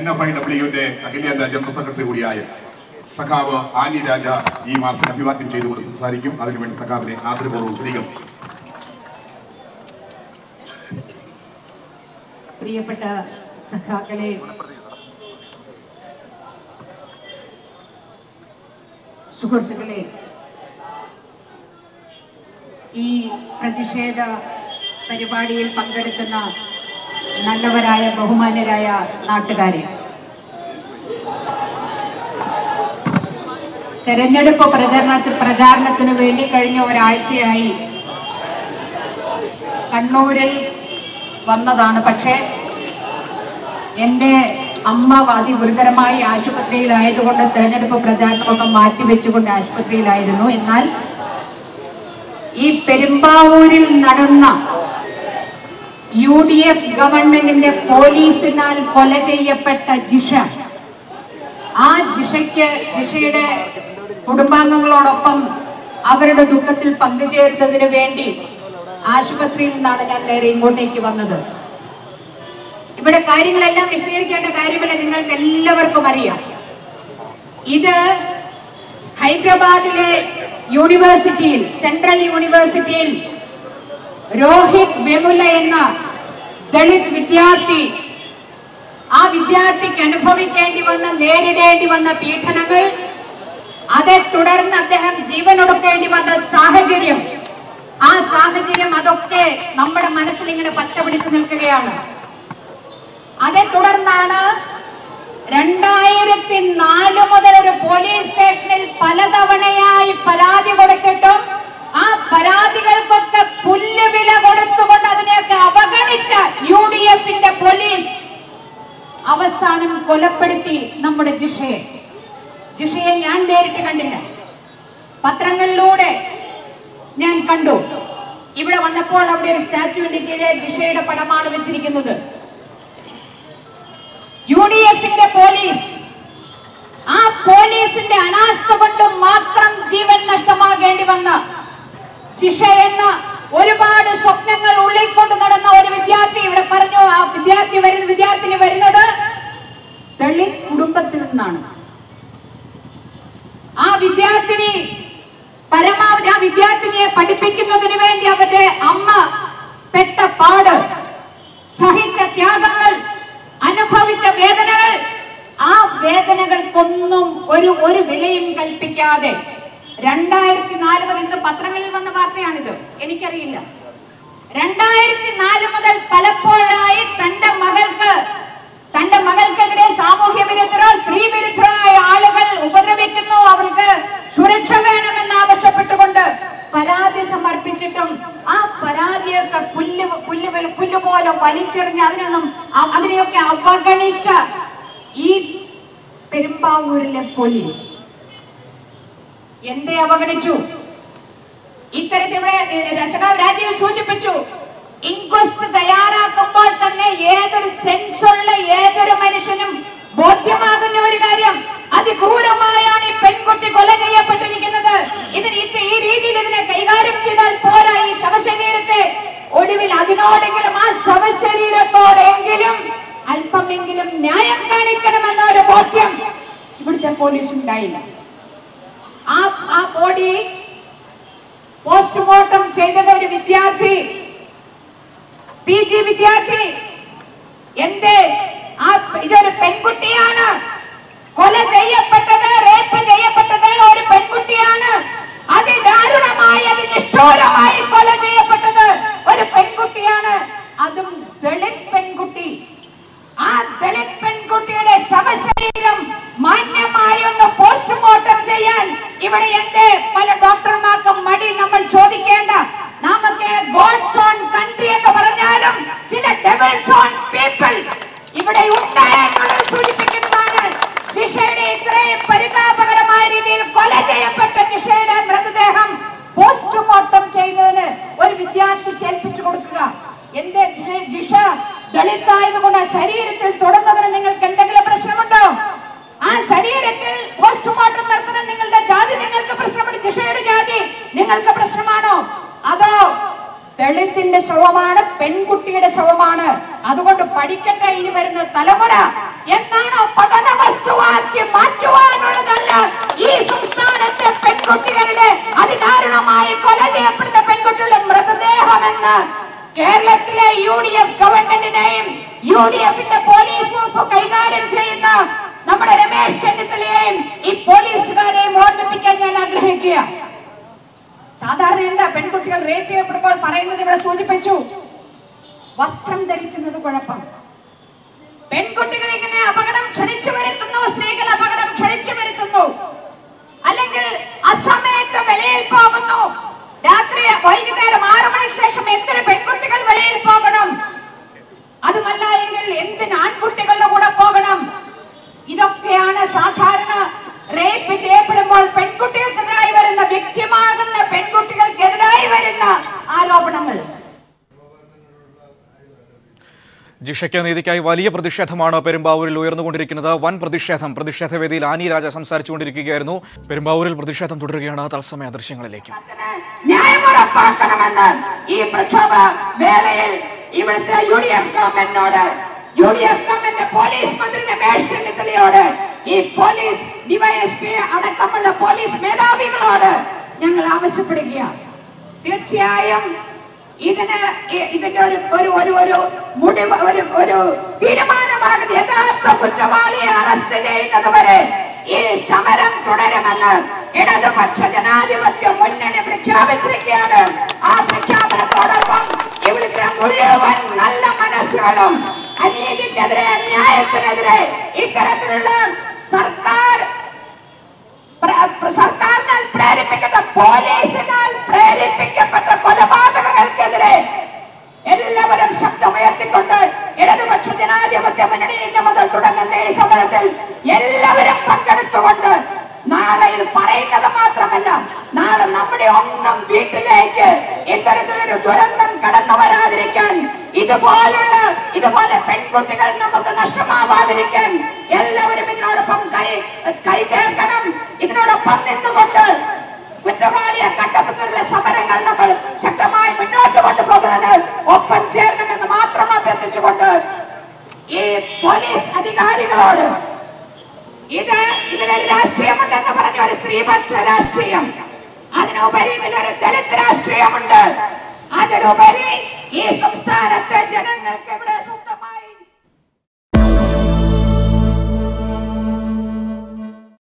NFIWയുടെ അഖിലേന്ത്യാ ജനറൽ സെക്രട്ടറി കൂടിയായ സഖാവ് ആനി രാജ ഈ മാർച്ചിനെ അഭിവാദ്യം ചെയ്തുകൊണ്ട് സംസാരിക്കും. അതിനുവേണ്ടി സഖാവിനെ ആദരപൂർവ്വം ക്ഷണിക്കുന്നു. പ്രിയപ്പെട്ട സഖാക്കളെ, സുഹൃത്തുക്കളെ, ഈ പ്രതിഷേധ പരിപാടിയിൽ പങ്കെടുക്കുന്ന നല്ലവരായ ബഹുമാന്യരായ നാട്ടുകാരെ, തെരഞ്ഞെടുപ്പ് പ്രചാരണത്തിനു വേണ്ടി കഴിഞ്ഞ ഒരാഴ്ചയായി കണ്ണൂരിൽ വന്നതാണ്. പക്ഷേ എൻ്റെ അമ്മ അതിഗുരുതരമായി ആശുപത്രിയിലായതുകൊണ്ട് തെരഞ്ഞെടുപ്പ് പ്രചാരണമൊക്കെ മാറ്റിവെച്ചുകൊണ്ട് ആശുപത്രിയിലായിരുന്നു. എന്നാൽ ഈ പെരുമ്പാവൂരിൽ നടന്ന UDF ഗവൺമെന്റിന്റെ പോലീസിനാൽ കൊല ചെയ്യപ്പെട്ട ജിഷ, ആ ജിഷയുടെ കുടുംബാംഗങ്ങളോടൊപ്പം അവരുടെ ദുഃഖത്തിൽ പങ്കുചേരുന്നതിന് വേണ്ടി ആശുപത്രിയിൽ നിന്നാണ് ഞാൻ നേരെ ഇങ്ങോട്ടേക്ക് വന്നത്. ഇവിടെ കാര്യങ്ങളെല്ലാം വിശദീകരിക്കേണ്ട കാര്യമല്ല, നിങ്ങൾക്ക് എല്ലാവർക്കും അറിയാം. ഇത് ഹൈദരാബാദിലെ യൂണിവേഴ്സിറ്റിയിൽ, സെൻട്രൽ യൂണിവേഴ്സിറ്റിയിൽ രോഹിത് വെമുല എന്ന ദളിത് വിദ്യാർത്ഥി, ആ വിദ്യാർത്ഥിക്ക് നേരിടേണ്ടി വന്ന പീഡനങ്ങൾ, അതേ തുടർന്ന് അദ്ദേഹം ജീവനൊടുക്കേണ്ടി വന്ന സാഹചര്യം, ആ സാഹചര്യം അതൊക്കെ നമ്മുടെ മനസ്സിൽ ഇങ്ങനെ പച്ച പിടിച്ചു നിൽക്കുകയാണ്. അതേ തുടർന്നാണ് 2004 മുതൽ ഒരു പോലീസ് സ്റ്റേഷനിൽ പലതവണയായി പരാതി കൊടുത്തിട്ടും ആ പരാതികൾക്കൊക്കെ പുല്ലുവില കൊടുത്തുകൊണ്ട് അതിനെയൊക്കെ അവഗണിച്ച UDFന്റെ പോലീസ് അവസാനം കൊലപ്പെടുത്തി നമ്മുടെ ജിഷയെ ഞാൻ നേരിട്ട് കണ്ടില്ല, പത്രങ്ങളിലൂടെ ഞാൻ കണ്ടു. ഇവിടെ വന്നപ്പോൾ അവിടെ ഒരു സ്റ്റാച്യുവിന്റെ കീഴെ ജിഷയുടെ പടമാണ് വെച്ചിരിക്കുന്നത്. UDFന്റെ പോലീസ്, ആ പോലീസിന്റെ അനാസ്ഥ കൊണ്ട് മാത്രം ജീവൻ നഷ്ടമാകേണ്ടി വന്ന ജിഷ എന്ന ഒരുപാട് സ്വപ്നങ്ങൾ ഉള്ളിൽ കൊണ്ട് നടന്ന ഒരു വിദ്യാർത്ഥി ഇവിടെ പറഞ്ഞു. ആ വിദ്യാർത്ഥിനി വരുന്നത് ദളിത് കുടുംബത്തിൽ നിന്നാണ്. ആ വിദ്യാർത്ഥിനി പരമാവധി ആ വിദ്യാർത്ഥിനിയെ പഠിപ്പിക്കുന്നതിന് വേണ്ടി അവരുടെ അമ്മ പെട്ട പാട്, സഹിച്ച ത്യാഗങ്ങൾ, അനുഭവിച്ച വേദനകൾ, ആ വേദനകൾക്കൊന്നും ഒരു വിലയും കൽപ്പിക്കാതെ 2004 മുതൽ, ഇന്ന് പത്രങ്ങളിൽ വന്ന വാർത്തയാണിത്, എനിക്കറിയില്ല, 2004 മുതൽ പലപ്പോഴായി തന്റെ മകൾക്കെതിരെ സാമൂഹ്യ വിരുദ്ധരോ സ്ത്രീ വിരുദ്ധരായ ആളുകൾ ഉപദ്രവിക്കുന്നു, അവർക്ക് സുരക്ഷ വേണമെന്ന് ആവശ്യപ്പെട്ടുകൊണ്ട് പരാതി സമർപ്പിച്ചിട്ടും ആ പരാതിയൊക്കെ പുല്ലുപോലെ വലിച്ചെറിഞ്ഞ് അതിനെയൊക്കെ അവഗണിച്ച ഈ പെരുമ്പാവൂരിലെ പോലീസ് എന്തേ അവഗണിച്ചു? ഇത്തരത്തിലുള്ള രാജീവ് സൂചിപ്പിച്ചു, ഇൻക്വസ്റ്റ് തയ്യാറാക്കുമ്പോൾ തന്നെ ഏതൊരു സെൻസുള്ള ഏതൊരു മനുഷ്യനും ബോധ്യമാകുന്ന ഒരു കാര്യം, അതിക്രൂരമായാണ് ഈ പെൺകുട്ടി കൊല ചെയ്യപ്പെട്ടിരിക്കുന്നത്. ഈ രീതിയിൽ ഇതിനെ കൈകാര്യം ചെയ്താൽ പോരാ, ഈ ശവശരീരത്തെ ഒടുവിൽ അതിനോടെങ്കിലും ആ ശവശരീരത്തോടെങ്കിലും അല്പമെങ്കിലും ന്യായം കാണിക്കണമെന്ന ഒരു ബോധ്യം ഇവിടുത്തെ പോലീസ് ഉണ്ടായില്ല. ആ ബോഡി പോസ്റ്റ്മോർട്ടം ചെയ്തത് ഒരു വിദ്യാർത്ഥി, PG വിദ്യാർത്ഥി. ഇതൊരു പെൺകുട്ടിയാണ് കൊല ചെയ്യപ്പെട്ടത്, റേപ്പ് ചെയ്യപ്പെട്ടത് ഒരു പെൺകുട്ടിയാണ്. അതിദാരുണമായി, അതിനിഷ്ഠൂരമായി കൊല ചെയ്യപ്പെട്ടത് ഒരു പെൺകുട്ടിയാണ്, അതും ദളിത് പെൺകുട്ടി. ആ ദളിത് പെൺകുട്ടിയുടെ ശവശരീരം മാന്യമായി ഒന്ന് പോസ്റ്റ്മോർട്ടം ചെയ്യാൻ ഇവിടെ പല ഡോക്ടർമാർക്കും മടി. നമ്മൾ ചോദിക്കേണ്ട, നമുക്ക് ഗോഡ്സ് ഓൺ കൊല ചെയ്യപ്പെട്ട ജിഷയുടെ മൃതദേഹം പോസ്റ്റ്മോർട്ടം ചെയ്യുന്നതിന് ഒരു വിദ്യാർത്ഥിക്ക് ഏൽപ്പിച്ചു കൊടുക്കുക. എന്റെ ജിഷ ദളിതായതുകൊണ്ട് ശരീരത്തിൽ തൊടുന്നതിന് നിങ്ങൾക്ക് എന്തെങ്കിലും പ്രശ്നമുണ്ടോ? ആ ശരീരത്തിൽ പോസ്റ്റ്മോർട്ടം നടത്തുന്ന നിങ്ങളുടെ ജാതി നിങ്ങൾക്ക് പ്രശ്നമുണ്ട്, ജിഷയുടെ ജാതി നിങ്ങൾക്ക് പ്രശ്നമാണോ? അതോ ദളിത്തിന്റെ ശവമാണ്, പെൺകുട്ടിയുടെ ശവമാണ്, അതുകൊണ്ട് പഠിക്കട്ടെ ഇനി വരുന്ന തലമുറ എന്നാണോ പഠന വസ്തുവാക്കി മാറ്റുവാനുള്ളതല്ല ഈ സംസ്ഥാനത്തെ പെൺകുട്ടികളുടെ അതിദാരുണമായി കൊല ചെയ്യപ്പെടുന്ന പെൺകുട്ടികളുടെ മൃതദേഹമെന്ന് കേരളത്തിലെ UDF ഗവൺമെന്റിനെയും UDFന്റെ പോലീസ് വകുപ്പ് കൈകാര്യം ചെയ്യുന്ന നമ്മുടെ രമേശ് ചെന്നിത്തലയെയും ഈ പോലീസുകാരെയും ഓർമ്മിപ്പിക്കാൻ ഞാൻ ആഗ്രഹിക്കുക. സാധാരണ എന്താ പെൺകുട്ടികൾ റേപ്പ് ചെയ്യപ്പെടുമ്പോൾ പറയുന്നത് ഇവിടെ സൂചിപ്പിച്ചു, വസ്ത്രം ധരിക്കുന്നത് കുഴപ്പം. പെൺകുട്ടികൾ ഇങ്ങനെ അപകടം ക്ഷണിച്ചു വരുത്തുന്നു, സ്ത്രീകൾ അപകടം ക്ഷണിച്ചു വരുത്തുന്നു, അല്ലെങ്കിൽ അസമയത്ത് വെളിയിൽ പോകുന്നു. രാത്രി വൈകുന്നേരം 6 മണിക്ക് ശേഷം എന്തിന് പെൺകുട്ടികൾ വെളിയിൽ പോകണം? അതുമല്ല എങ്കിൽ എന്തിന് ആൺകുട്ടികളുടെ കൂടെ പോകണം? ഇതൊക്കെയാണ് സാധാരണ റേപ്പ് ചെയ്യപ്പെടുമ്പോൾ പെൺകുട്ടികൾക്കെതിരായി വരുന്ന, വ്യക്തിമാകുന്ന പെൺകുട്ടികൾക്കെതിരായി വരുന്ന ആരോപണങ്ങൾ. ജിഷയ്ക്ക് നീതിക്കായി വലിയ പ്രതിഷേധമാണ് പെരുമ്പാവൂരിൽ ഉയർന്നുകൊണ്ടിരിക്കുന്നത്. വൻ പ്രതിഷേധവേദിയിൽ ആനി രാജ സംസാരിച്ചുകൊണ്ടിരിക്കുകയായിരുന്നു. പെരുമ്പാവൂരിൽ പ്രതിഷേധം തുടരുകയാണ്. തത്സമയ ദൃശ്യങ്ങളിലേക്ക്. ന്യായം ഉറപ്പാക്കണമെന്ന് ഈ പ്രക്ഷോഭ വേളയിൽ ഇവിടുത്തെ UDF ഗവൺമെന്റിനോട്, UDF ഗവൺമെന്റ് പോലീസ് മന്ത്രി രമേശ് ചെന്നിത്തലയോട്, ഈ പോലീസ് DYSP അടക്കമുള്ള പോലീസ് മേധാവികളോട് ഞങ്ങൾ ആവശ്യപ്പെടുകയാണ്. തീർച്ചയായും ഇതിന്റെ ഒരു തീരുമാനമാകുന്ന യഥാർത്ഥ കുറ്റവാളിയെ അറസ്റ്റ് ചെയ്യുന്നത് വരെ ഈ സമരം തുടരുമെന്ന് ഇടതുപക്ഷ ജനാധിപത്യ മുന്നണി പ്രഖ്യാപിച്ചിരിക്കുകയാണ്. ആ പ്രഖ്യാപനത്തോടൊപ്പം ഇവിടുത്തെ മുഴുവൻ നല്ല മനസ്സുകളും അനീതിക്കെതിരെ, അന്യായത്തിനെതിരെ, ഇത്തരത്തിലുള്ള സർക്കാരിനാൽ പ്രേരിപ്പിക്കപ്പെട്ട, പോലീസിനാൽ പ്രേരിപ്പിക്കപ്പെട്ട കൊലപാതകങ്ങൾക്കെതിരെ എല്ലാവരും ശബ്ദമുയർത്തിക്കൊണ്ട് ഇടതുപക്ഷ ജനാധിപത്യ മുന്നണി ഇന്ന് മുതൽ തുടങ്ങുന്ന ഈ സമരത്തിൽ എല്ലാവരും പങ്കെടുത്തുകൊണ്ട് നാളെ ഇത് പറയുന്നത് മാത്രമല്ല, നാളെ നമ്മുടെ ഒന്നും വീട്ടിലേക്ക് ഇത്തരത്തിലൊരു ദുരന്തം കടന്നു വരാതിരിക്കാൻ, ഇതുപോലെ പെൺകുട്ടികൾ നമുക്ക് നഷ്ടമാവാതിരിക്കാൻ എല്ലാവരും ഇതിനോടൊപ്പം കൈ ചേർക്കണം. ഇതിനോടൊപ്പം നിന്നുകൊണ്ട് കുറ്റവാളിയെ കണ്ടെത്തുന്നതിനുള്ള സമരങ്ങൾ നമ്മൾ ശക്തമായി മുന്നോട്ട് കൊണ്ടുപോകുന്നത് ഒപ്പം ചേർക്കണമെന്ന് മാത്രം അഭ്യർത്ഥിച്ചുകൊണ്ട് ഈ പോലീസ് അധികാരികളോട് ഇതിലൊരു രാഷ്ട്രീയമുണ്ടെന്ന് പറഞ്ഞ ഒരു സ്ത്രീപക്ഷ രാഷ്ട്രീയം, അതിനുപരി ഇതിലൊരു ദളിത് രാഷ്ട്രീയമുണ്ട്, അതിനുപരി ഈ സംസ്ഥാനത്തെ ജനങ്ങൾക്ക് ഇവിടെ